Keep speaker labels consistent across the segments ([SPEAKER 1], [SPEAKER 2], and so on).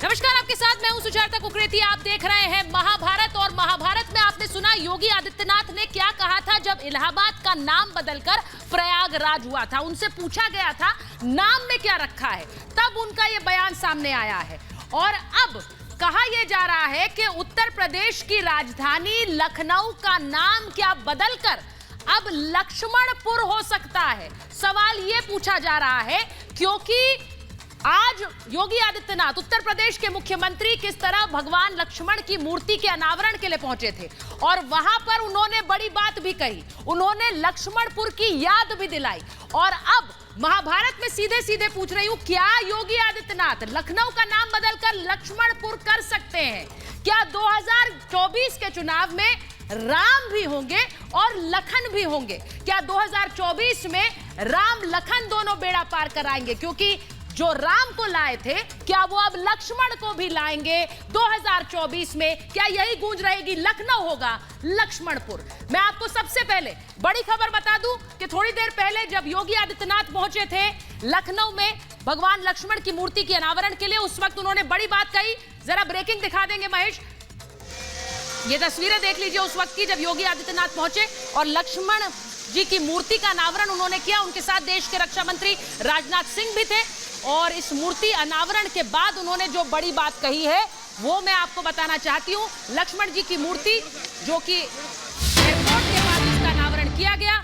[SPEAKER 1] नमस्कार, आपके साथ मैं हूं सुजाता कुकरेती। आप देख रहे हैं महाभारत। और महाभारत में आपने सुना योगी आदित्यनाथ ने क्या कहा था जब इलाहाबाद का नाम बदलकर प्रयागराज हुआ था। उनसे पूछा गया था नाम में क्या रखा है, तब उनका ये बयान सामने आया है। और अब कहा यह जा रहा है कि उत्तर प्रदेश की राजधानी लखनऊ का नाम क्या बदलकर अब लक्ष्मणपुर हो सकता है। सवाल यह पूछा जा रहा है क्योंकि आज योगी आदित्यनाथ उत्तर प्रदेश के मुख्यमंत्री किस तरह भगवान लक्ष्मण की मूर्ति के अनावरण के लिए पहुंचे थे और वहां पर उन्होंने बड़ी बात भी कही, उन्होंने लक्ष्मणपुर की याद भी दिलाई। और अब महाभारत में सीधे सीधे पूछ रही हूं, क्या योगी आदित्यनाथ लखनऊ का नाम बदलकर लक्ष्मणपुर कर सकते हैं? क्या 2024 के चुनाव में राम भी होंगे और लखन भी होंगे? क्या 2024 में राम लखन दोनों बेड़ा पार कराएंगे? क्योंकि जो राम को लाए थे, क्या वो अब लक्ष्मण को भी लाएंगे 2024 में? क्या यही गूंज रहेगी, लखनऊ होगा लक्ष्मणपुर? मैं आपको सबसे पहले बड़ी खबर बता दूं कि थोड़ी देर पहले जब योगी आदित्यनाथ पहुंचे थे लखनऊ में भगवान लक्ष्मण की मूर्ति के अनावरण के लिए, उस वक्त उन्होंने बड़ी बात कही। जरा ब्रेकिंग दिखा देंगे महेश, ये तस्वीरें देख लीजिए उस वक्त की जब योगी आदित्यनाथ पहुंचे और लक्ष्मण जी की मूर्ति का अनावरण उन्होंने किया। उनके साथ देश के रक्षा मंत्री राजनाथ सिंह भी थे। और इस मूर्ति अनावरण के बाद उन्होंने जो बड़ी बात कही है वो मैं आपको बताना चाहती हूं। लक्ष्मण जी की मूर्ति जो कि एयरपोर्ट के बाद इसका अनावरण किया गया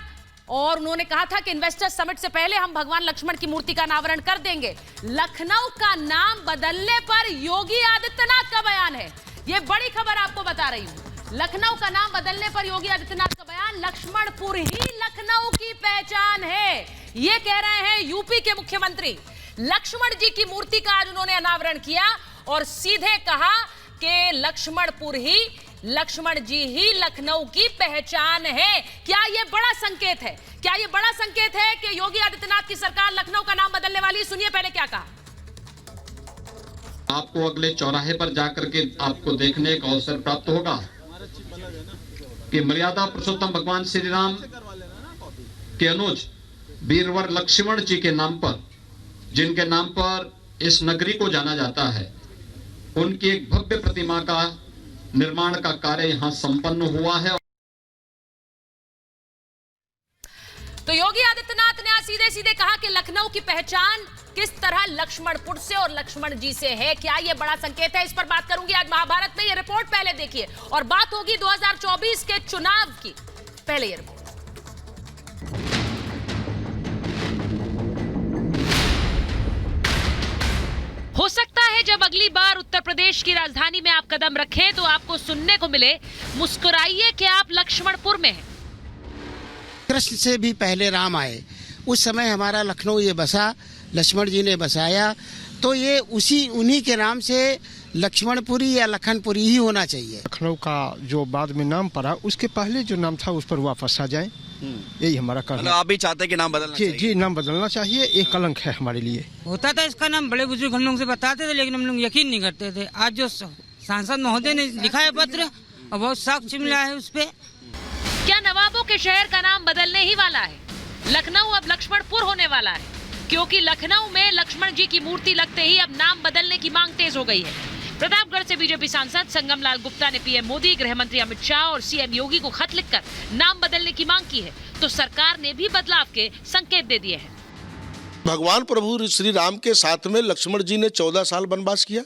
[SPEAKER 1] और उन्होंने कहा था कि इन्वेस्टर्स समिट से पहले हम भगवान लक्ष्मण की मूर्ति का अनावरण कर देंगे। लखनऊ का नाम बदलने पर योगी आदित्यनाथ का बयान है, ये बड़ी खबर आपको बता रही हूं। लखनऊ का नाम बदलने पर योगी आदित्यनाथ का बयान, लक्ष्मणपुर ही लखनऊ की पहचान है, ये कह रहे हैं यूपी के मुख्यमंत्री। लक्ष्मण जी की मूर्ति का आज उन्होंने अनावरण किया और सीधे कहा कि लक्ष्मणपुर ही, लक्ष्मण जी ही लखनऊ की पहचान है। क्या यह बड़ा संकेत है? क्या यह बड़ा संकेत है कि योगी आदित्यनाथ की सरकार लखनऊ का नाम बदलने वाली है? सुनिए पहले क्या कहा।
[SPEAKER 2] आपको अगले चौराहे पर जाकर के आपको देखने का अवसर प्राप्त होगा कि मर्यादा पुरुषोत्तम भगवान श्री राम के अनुज वीरवर लक्ष्मण जी के नाम पर, जिनके नाम पर इस नगरी को जाना जाता है, उनकी एक भव्य प्रतिमा का निर्माण का कार्य यहां संपन्न हुआ है।
[SPEAKER 1] तो योगी आदित्यनाथ ने आज सीधे सीधे कहा कि लखनऊ की पहचान किस तरह लक्ष्मणपुर से और लक्ष्मण जी से है। क्या यह बड़ा संकेत है? इस पर बात करूंगी आज महाभारत में। यह रिपोर्ट पहले देखिए और बात होगी 2024 के चुनाव की। पहले यह रिपोर्ट। हो सकता है जब अगली बार उत्तर प्रदेश की राजधानी में आप कदम रखें तो आपको सुनने को मिले, मुस्कुराइए कि आप लक्ष्मणपुर में हैं।
[SPEAKER 3] कृष्ण से भी पहले राम आए, उस समय हमारा लखनऊ ये बसा, लक्ष्मण जी ने बसाया, तो ये उन्हीं के नाम से लक्ष्मणपुरी या लखनपुरी ही होना चाहिए।
[SPEAKER 4] लखनऊ का जो बाद में नाम पड़ा, उसके पहले जो नाम था उस पर वापस आ जाए, यही हमारा कहना।
[SPEAKER 5] मतलब आप भी चाहते हैं कि नाम बदलना चाहिए?
[SPEAKER 4] जी, नाम बदलना चाहिए, एक कलंक है हमारे लिए।
[SPEAKER 6] होता था इसका नाम, बड़े बुजुर्ग हम लोग से बताते थे, लेकिन हम लोग यकीन नहीं करते थे। आज जो सांसद महोदय ने लिखा है पत्र और बहुत साक्ष्य मिला है उस पे।
[SPEAKER 1] क्या नवाबों के शहर का नाम बदलने ही वाला है? लखनऊ अब लक्ष्मणपुर होने वाला है क्योंकि लखनऊ में लक्ष्मण जी की मूर्ति लगते ही अब नाम बदलने की मांग तेज हो गई है। प्रतापगढ़ से बीजेपी सांसद संगम लाल गुप्ता ने पीएम मोदी, गृह मंत्री अमित शाह और सीएम योगी को खत लिखकर नाम बदलने की मांग की है। तो सरकार ने भी बदलाव के संकेत दे दिए हैं।
[SPEAKER 7] भगवान प्रभु श्री राम के साथ में लक्ष्मण जी ने 14 साल वनवास किया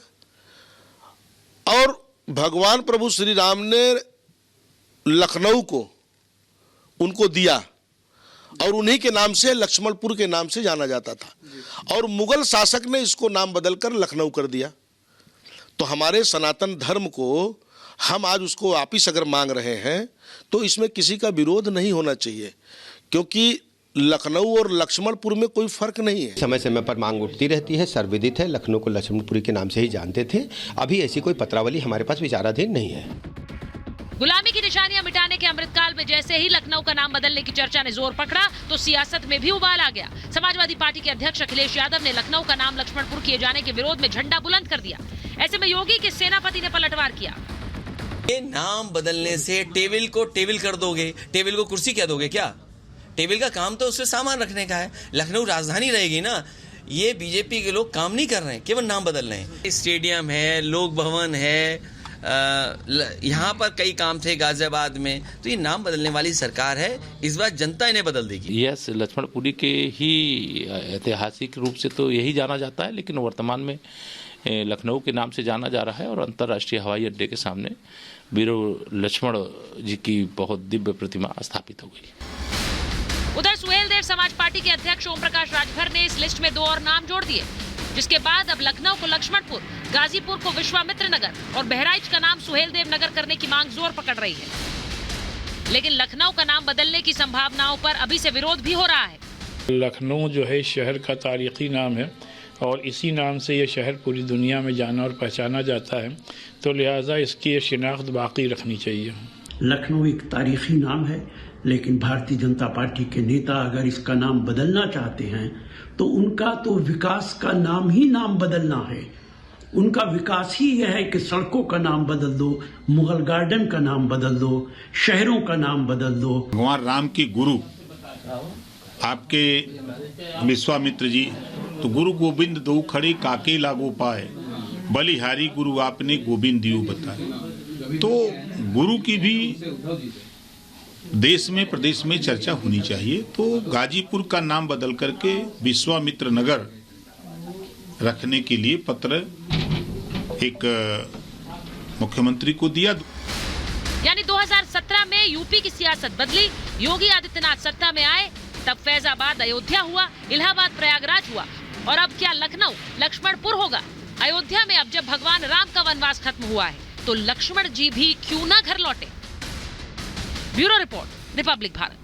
[SPEAKER 7] और भगवान प्रभु श्री राम ने लखनऊ को उनको दिया और उन्हीं के नाम से लक्ष्मणपुर के नाम से जाना जाता था और मुगल शासक ने इसको नाम बदलकर लखनऊ कर दिया। तो हमारे सनातन धर्म को हम आज उसको वापिस अगर मांग रहे हैं तो इसमें किसी का विरोध नहीं होना चाहिए, क्योंकि लखनऊ और लक्ष्मणपुर में कोई फर्क नहीं है।
[SPEAKER 8] समय समय पर मांग उठती रहती है, सर्वविदित है, लखनऊ को लक्ष्मणपुरी के नाम से ही जानते थे। अभी ऐसी कोई पत्रावली हमारे पास विचाराधीन नहीं है।
[SPEAKER 1] गुलामी की निशानियां मिटाने के अमृतकाल में जैसे ही लखनऊ का नाम बदलने की चर्चा ने जोर पकड़ा तो सियासत में भी उबाल आ गया। समाजवादी पार्टी के अध्यक्ष अखिलेश यादव ने लखनऊ का नाम लक्ष्मणपुर किए जाने के विरोध में झंडा बुलंद कर दिया। ऐसे में योगी के सेनापति ने पलटवार किया।
[SPEAKER 5] ये नाम बदलने से टेबल को टेबल कर दोगे, टेबल को कुर्सी क्या दोगे? क्या टेबल का काम तो उससे सामान रखने का है। लखनऊ राजधानी रहेगी ना, ये बीजेपी के लोग काम नहीं कर रहे हैं, केवल नाम बदल रहे हैं। स्टेडियम है, लोक भवन है, यहाँ पर कई काम थे गाजियाबाद में, तो ये नाम बदलने वाली सरकार है। इस बार जनता इन्हें बदल देगी।
[SPEAKER 9] यस, लक्ष्मणपुरी के ही ऐतिहासिक रूप से तो यही जाना जाता है, लेकिन वर्तमान में लखनऊ के नाम से जाना जा रहा है और अंतर्राष्ट्रीय हवाई अड्डे के सामने वीर लक्ष्मण जी की बहुत दिव्य प्रतिमा स्थापित हो गई।
[SPEAKER 1] उधर सुहेलदेव समाज पार्टी के अध्यक्ष ओम प्रकाश राजभर ने इस लिस्ट में 2 और नाम जोड़ दिए, जिसके बाद अब लखनऊ को लक्ष्मणपुर, गाजीपुर को विश्वामित्र नगर और बहराइच का नाम सुहेलदेव नगर करने की मांग जोर पकड़ रही है। लेकिन लखनऊ का नाम बदलने की संभावनाओं पर अभी से विरोध भी हो रहा है।
[SPEAKER 10] लखनऊ जो है शहर का तारीखी नाम है और इसी नाम से ये शहर पूरी दुनिया में जाना और पहचाना जाता है, तो लिहाजा इसकी शिनाख्त बाकी रखनी चाहिए।
[SPEAKER 11] लखनऊ एक तारीखी नाम है, लेकिन भारतीय जनता पार्टी के नेता अगर इसका नाम बदलना चाहते हैं तो उनका तो विकास का नाम ही नाम बदलना है। उनका विकास ही यह है कि सड़कों का नाम बदल दो, मुगल गार्डन का नाम बदल दो, शहरों का नाम बदल दो।
[SPEAKER 12] भगवान राम की गुरु आपके विश्वामित्र जी, तो गुरु गोविंद दो खड़े काके लागो पाए, बलिहारी गुरु आपने गोविंद दियो बताए। तो गुरु की भी देश में प्रदेश में चर्चा होनी चाहिए। तो गाजीपुर का नाम बदल करके विश्वामित्र नगर रखने के लिए पत्र एक मुख्यमंत्री को दिया।
[SPEAKER 1] यानी 2017 में यूपी की सियासत बदली, योगी आदित्यनाथ सत्ता में आए, तब फैजाबाद अयोध्या हुआ, इलाहाबाद प्रयागराज हुआ, और अब क्या लखनऊ लक्ष्मणपुर होगा। अयोध्या में अब जब भगवान राम का वनवास खत्म हुआ है, तो लक्ष्मण जी भी क्यों ना घर लौटे। Bureau report, Republic Bharat.